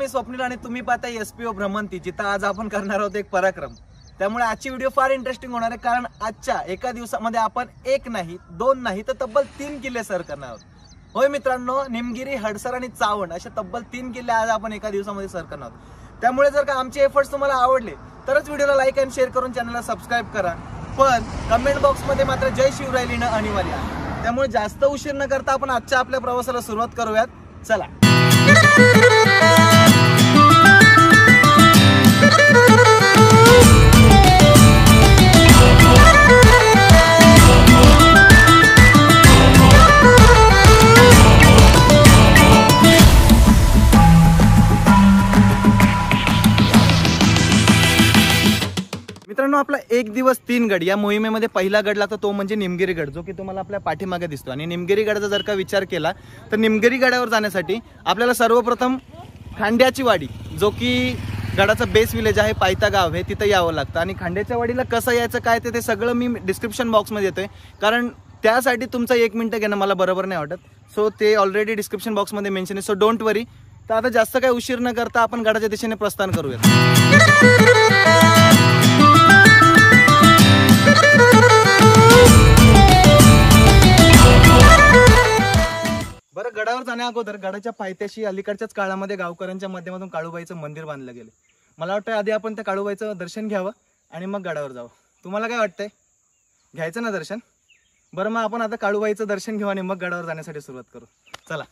मी स्वप्नील आणि तुम्ही पाहताय SPO भ्रमंती, जिथं आज आपण करणार आहोत एक पराक्रम। त्यामुळे आजची व्हिडिओ फार इंटरेस्टिंग होणार आहे, कारण आजच्या एका दिवसामध्ये आपण एक नाही, दोन नाही तर तब्बल 3 किल्ले सर करणार आहोत। होय मित्रांनो, निमगिरी, हडसर आणि चावंड असे तब्बल 3 किल्ले आज आपण एका दिवसामध्ये सर करणार आहोत। त्यामुळे जर का आमचे एफर्ट्स तुम्हाला आवडले तरच व्हिडिओला लाईक आणि शेअर करून चॅनलला सबस्क्राईब करा, पण कमेंट बॉक्समध्ये मात्र जय शिवराय लिहिणं अनिवार्य आहे। त्यामुळे जास्त उशीर न करता आपण आजच्या आपल्या प्रवासाला सुरुवात करूयात, चला। मित्रांनो, आपला एक दिवस 3 गड या मोहिमेमध्ये पहिला गड लागतो तो म्हणजे निमगिरी गड, जो की तुम्हाला आपल्या पाठीमागे दिसतो। आणि निमगिरी गडाचा जर का विचार केला तर निमगिरी गडावर जाण्यासाठी आपल्याला सर्वप्रथम खांड्याची वाडी, जो की गडाचा बेस विलेज आहे, पायथा गाव आहे, तिथं यावं लागतं। आणि खांड्याच्या वाडीला कसं यायचं काय ते सगळं मी डिस्क्रिप्शन बॉक्समध्ये येतोय, कारण त्यासाठी तुमचं 1 मिनिट घेणं मला बरोबर नाही वाटत। सो ते ऑलरेडी डिस्क्रिप्शन बॉक्समध्ये मेन्शन आहे, सो डोंट वरी। तर आता जास्त काही उशीर न करता आपण गडाच्या दिशेने प्रस्थान करूयात। बरं, गडावर जाण्या अगोदर गडाच्या पायथ्याशी अलीकडच्याच काळामध्ये गावकऱ्यांच्या माध्यमातून काळूबाईचं मंदिर बांधलं गेलं। मला वाटतं आधी आपण त्या काळूबाईचं दर्शन घ्यावं आणि मग गडावर जावं। तुम्हाला काय वाटतंय, घ्यायचं ना दर्शन? बरं, मग आपण आता काळूबाईचं दर्शन घेऊ आणि मग गडावर जाण्यासाठी सुरुवात करू, चला।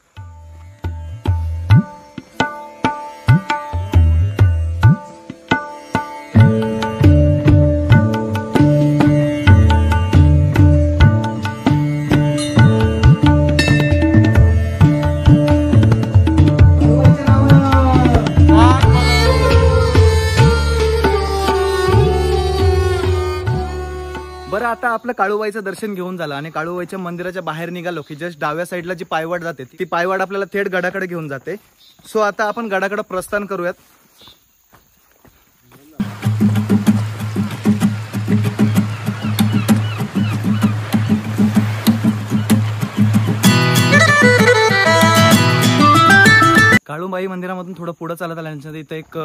बरं, आता आपलं काळूबाईचं दर्शन घेऊन झालं आणि काळूबाईच्या मंदिराच्या बाहेर निघालो की जस्ट डाव्या साईडला जी पायवाट जाते ती पायवाट आपल्याला थेट गडाकडे घेऊन जाते। सो आता आपण गडाकडे प्रस्थान करूयात। काळूबाई मंदिरामधून थोडं पुढे चालत आल्यानंतर इथं एक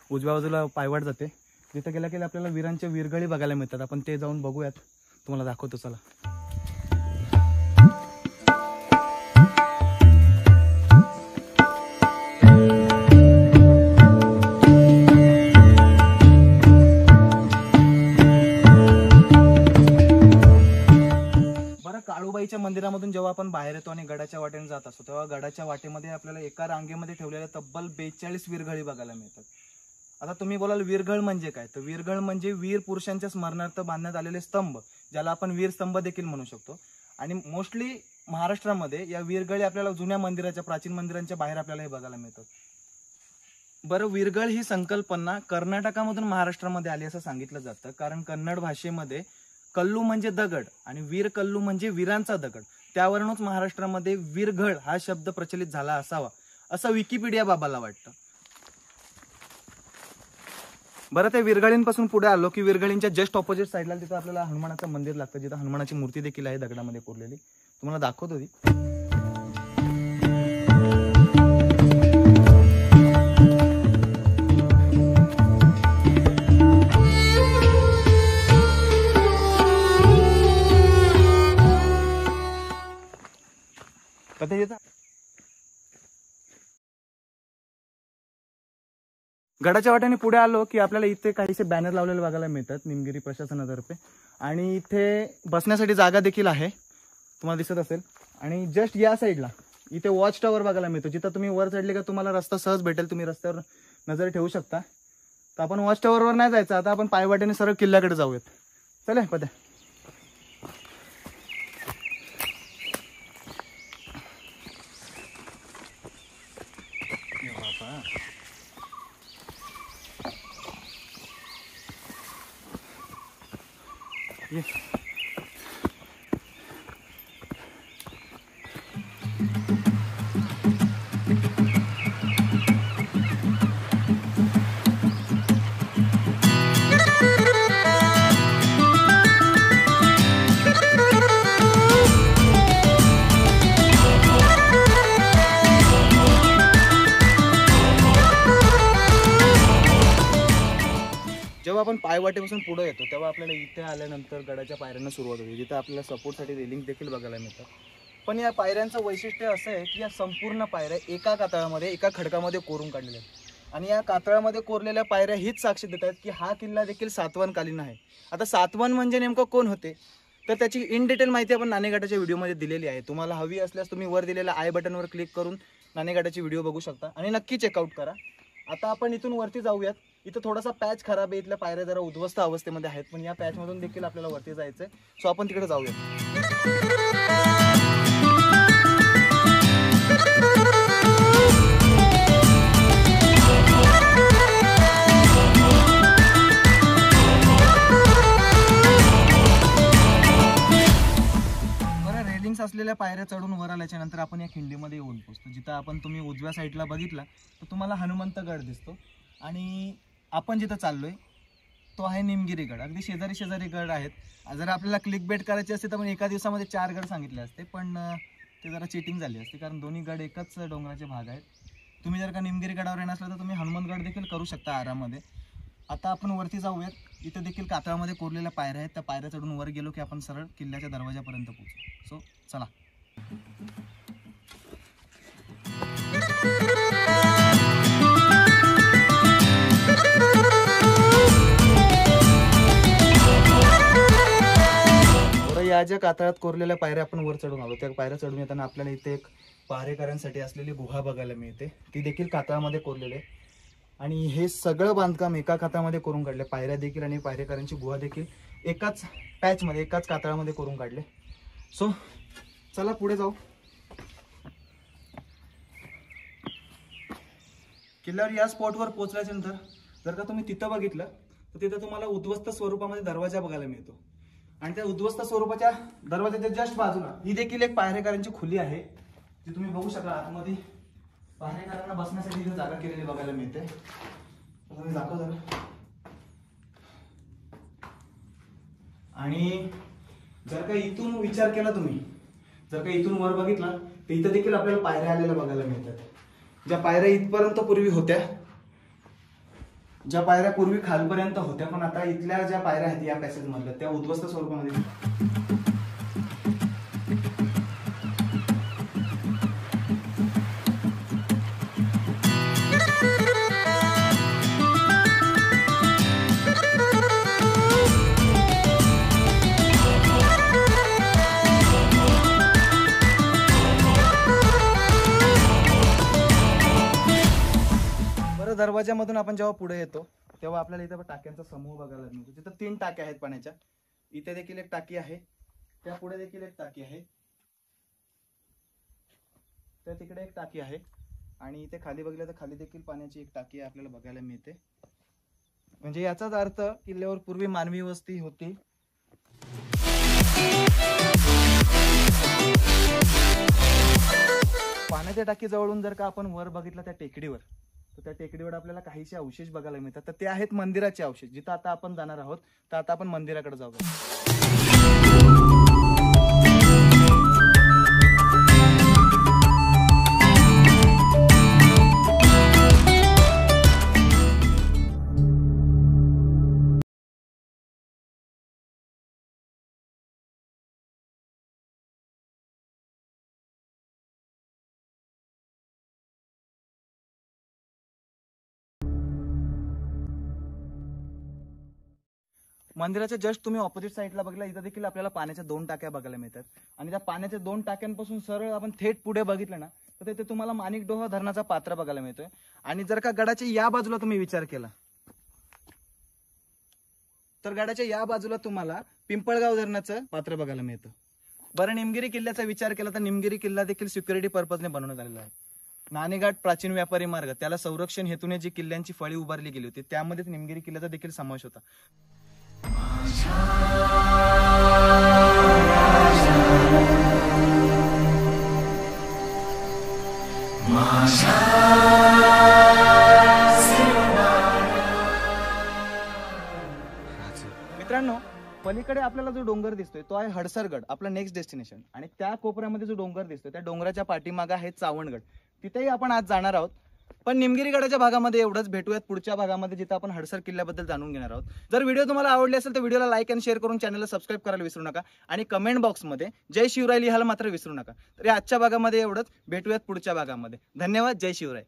उजव्या बाजूला पायवाट जाते, तिथं गेल्या गेल्या आपल्याला वीरांच्या वीरगळी बघायला मिळतात। आपण ते जाऊन बघूयात, तुम्हाला दाखवतो, चला। बरं, काळूबाईच्या मंदिरामधून जेव्हा आपण बाहेर येतो आणि गडाच्या वाटेने जात असतो तेव्हा गडाच्या वाटेमध्ये आपल्याला एका रांगेमध्ये ठेवलेल्या तब्बल 42 वीरगळी बघायला मिळतात। आता तुम्ही बोलाल वीरगळ म्हणजे काय, तर वीरगळ म्हणजे वीर पुरुषांच्या स्मरणार्थ बांधण्यात आलेले स्तंभ, ज्याला आपण वीर स्तंभ देखील म्हणू शकतो। आणि मोस्टली महाराष्ट्रामध्ये या वीरगळी आपल्याला जुन्या मंदिराच्या, प्राचीन मंदिरांच्या बाहेर आपल्याला हे बघायला मिळतात। बरं, वीरगळ ही संकल्पना कर्नाटकामधून महाराष्ट्रामध्ये आली असं सांगितलं जातं, कारण कन्नड भाषेमध्ये कल्लू म्हणजे दगड आणि वीर कल्लू म्हणजे वीरांचा दगड, त्यावरूनच महाराष्ट्रामध्ये वीरगळ हा शब्द प्रचलित झाला असावा असं विकिपीडिया बाबाला वाटतं। बरं, त्या वीरगळींपासून पुढे आलो की वीरगळींच्या जस्ट ऑपोजिट साईडला तिथं आपल्याला हनुमानाचं मंदिर लागतं, जिथं हनुमानाची मूर्ती देखील आहे दगडामध्ये कोरलेली, तुम्हाला दाखवतो ती। गडाच्या वाटेने पुढे आलो की आपल्याला इथे काहीसे बॅनर लावलेले बघायला मिळतात निमगिरी प्रशासनातर्फे, आणि इथे बसण्यासाठी जागा देखील आहे, तुम्हाला दिसत असेल। आणि जस्ट या साईडला इथे वॉच टॉवर बघायला मिळतो, जिथं तुम्ही वर चढले का तुम्हाला रस्ता सहज भेटेल, तुम्ही रस्त्यावर नजर ठेवू शकता। तर आपण वॉच टॉवरवर नाही जायचं, आता आपण पायवाटेने सरळ किल्ल्याकडे जाऊयात, चला पद्या। पायवाटेपासून पुढे येतो तेव्हा आपल्याला इथे आल्यानंतर गडाच्या पायऱ्यांना सुरुवात होते, जिथं आपल्याला सपोर्टसाठी रेलिंग देखील बघायला मिळतात. पण या पायऱ्यांचं वैशिष्ट्य असं आहे की या संपूर्ण पायऱ्या एका कातळामध्ये एका खडकामध्ये कोरून काढलेल्या आहेत. आणि या कातळामध्ये कोरलेल्या पायऱ्या हीच साक्ष देतात की हा किल्ला देखील सातवाहनकालीन आहे. आता सातवाहन म्हणजे नेमकं कोण होते तर त्याची इन डिटेल माहिती आपण नाणेघाटाच्या व्हिडिओमध्ये दिलेली आहे. तुम्हाला हवी असल्यास तुम्ही वर दिलेल्या आय बटनवर क्लिक करून नाणेघाटाची व्हिडिओ बघू शकता आणि नक्की चेकआउट करा. आता आपण इथून वरती जाऊयात. इथं थोडासा पॅच खराब आहे, इथल्या पायऱ्या जरा उद्ध्वस्त अवस्थेमध्ये आहेत, पण या पॅचमधून देखील आपल्याला वरती जायचं आहे. सो आपण तिकडे जाऊयात. असलेल्या पायऱ्या चढून वर आल्याच्या नंतर आपण या खिंडीमध्ये येऊन पोहोचतो, जिथं आपण तुम्ही उजव्या साईडला बघितला तर तुम्हाला हनुमंतगड दिसतो. आणि आपण जिथं चाललोय तो आहे निमगिरी गड. अगदी शेजारी शेजारी गड आहेत. जर आपल्याला क्लिक बेट करायची असते तर पण एका दिवसामध्ये 4 गड सांगितले असते, पण ते जरा चिटिंग झाली असते, कारण दोन्ही गड एकच डोंगराचे भाग आहेत. तुम्ही जर का निमगिरी गडावर येणार असला तर तुम्ही हनुमंतगड देखील करू शकता आरामध्ये. आता आपण वरती जाऊयात. इथे देखील कातळामध्ये कोरलेल्या पायऱ्या आहेत. त्या पायऱ्या चढून वर गेलो की आपण सरळ किल्ल्याच्या दरवाजापर्यंत पोहोचू. सो चला. या ज्या कातळात कोरलेल्या पायऱ्या आपण वर चढून आलो, त्या पायऱ्या चढून येताना आपल्याला इथे एक पहारेकऱ्यांसाठी असलेली गुहा बघायला मिळते. ती देखील कातळामध्ये कोरलेली आहे. आणि हे सगळं बांधकाम एका कातळामध्ये करून काढले. पायऱ्या देखील आणि पहारेकऱ्यांची गुहा देखील एकाच पॅचमध्ये एकाच कातळामध्ये करून काढले. सो चला पुढे जाऊ. किल्ल्यावर या स्पॉटवर पोहोचल्याच्या नंतर जर का तुम्ही तिथं बघितलं तर तिथं तुम्हाला उद्ध्वस्त स्वरूपामध्ये दरवाजा बघायला मिळतो. आणि त्या उद्ध्वस्त स्वरूपाच्या दरवाजाच्या जस्ट बाजूला ही देखील एक पहारेकऱ्यांची खोली आहे, जी तुम्ही बघू शकाल. आतमध्ये पहारेकरांना बसण्यासाठी इथे जागा केलेली बघायला मिळते. तुम्ही दाखव जरा. आणि जर का इथून विचार केला तुम्ही, जर का इथून वर बघितला तर इथं देखील आपल्याला पायऱ्या आलेल्या बघायला मिळतात. ज्या पायऱ्या इथपर्यंत पूर्वी होत्या, ज्या पायऱ्या पूर्वी खालपर्यंत होत्या, पण आता इथल्या ज्या पायऱ्या आहेत या पॅसेज मधल्या त्या उद्ध्वस्त स्वरूपामध्ये. दरवाजामधून आपण जेव्हा पुढे येतो तेव्हा आपल्याला इथे टाक्यांचा समूह बघायला मिळतो. तिथं 3 टाक्या आहेत पाण्याच्या. इथे देखील एक टाकी आहे, त्या पुढे देखील एक टाकी आहे, त्या तिकडे एक टाकी आहे, आणि इथे खाली बघितलं तर खाली देखील पाण्याची एक टाकी आपल्याला बघायला मिळते. म्हणजे याचाच अर्थ किल्ल्यावर पूर्वी मानवी वस्ती होती. पाण्याच्या टाकी जवळून जर का आपण वर बघितलं त्या टेकडीवर, तर त्या टेकडीवर आपल्याला काहीसे अवशेष बघायला मिळतात. तर ते आहेत मंदिराचे अवशेष. जिथं आता आपण जाणार आहोत तर आता आपण मंदिराकडे जाऊया. मंदिराच्या जस्ट तुम्ही ऑपोजिट साईडला बघला, इथं देखील आपल्याला पाण्याच्या 2 टाक्या बघायला मिळतात. आणि त्या पाण्याच्या 2 टाक्यांपासून सरळ आपण थेट पुढे बघितलं ना तर तिथे तुम्हाला माणिकडोह धरणाचा पात्र बघायला मिळतोय. आणि जर का गडाच्या या बाजूला तुम्ही विचार केला तर गडाच्या या बाजूला तुम्हाला पिंपळगाव धरणाचं पात्र बघायला मिळतं. बरं, निमगिरी किल्ल्याचा विचार केला तर निमगिरी किल्ला देखील सिक्युरिटी पर्पजने बनवण्यात आलेला आहे. नाणेघाट प्राचीन व्यापारी मार्ग, त्याला संरक्षण हेतूने जी किल्ल्यांची फळी उभारली गेली होती त्यामध्येच निमगिरी किल्ल्याचा देखील समावेश होता. मित्रांनो, पलीकडे आपल्याला जो डोंगर दिसतोय तो आहे हडसरगड, आपला नेक्स्ट डेस्टिनेशन. आणि त्या कोपऱ्यामध्ये जो डोंगर दिसतोय त्या डोंगराच्या पाठीमागे आहे चावणगड. तिथेही आपण आज जाणार आहोत. पण निमगिरी गडाच्या भागामध्ये एवढंच. भेटूयात पुढच्या भागामध्ये जिथं आपण हडसर किल्ल्याबद्दल जाणून घेणार आहोत. जर व्हिडिओ तुम्हाला आवडली असेल तर व्हिडिओला लाईक आणि शेअर करून चॅनलला सबस्क्राईब करायला विसरू नका आणि कमेंट बॉक्समध्ये जय शिवराय लिहायला मात्र विसरू नका. तर या आजच्या भागामध्ये एवढंच. भेटूयात पुढच्या भागामध्ये. धन्यवाद. जय शिवराय.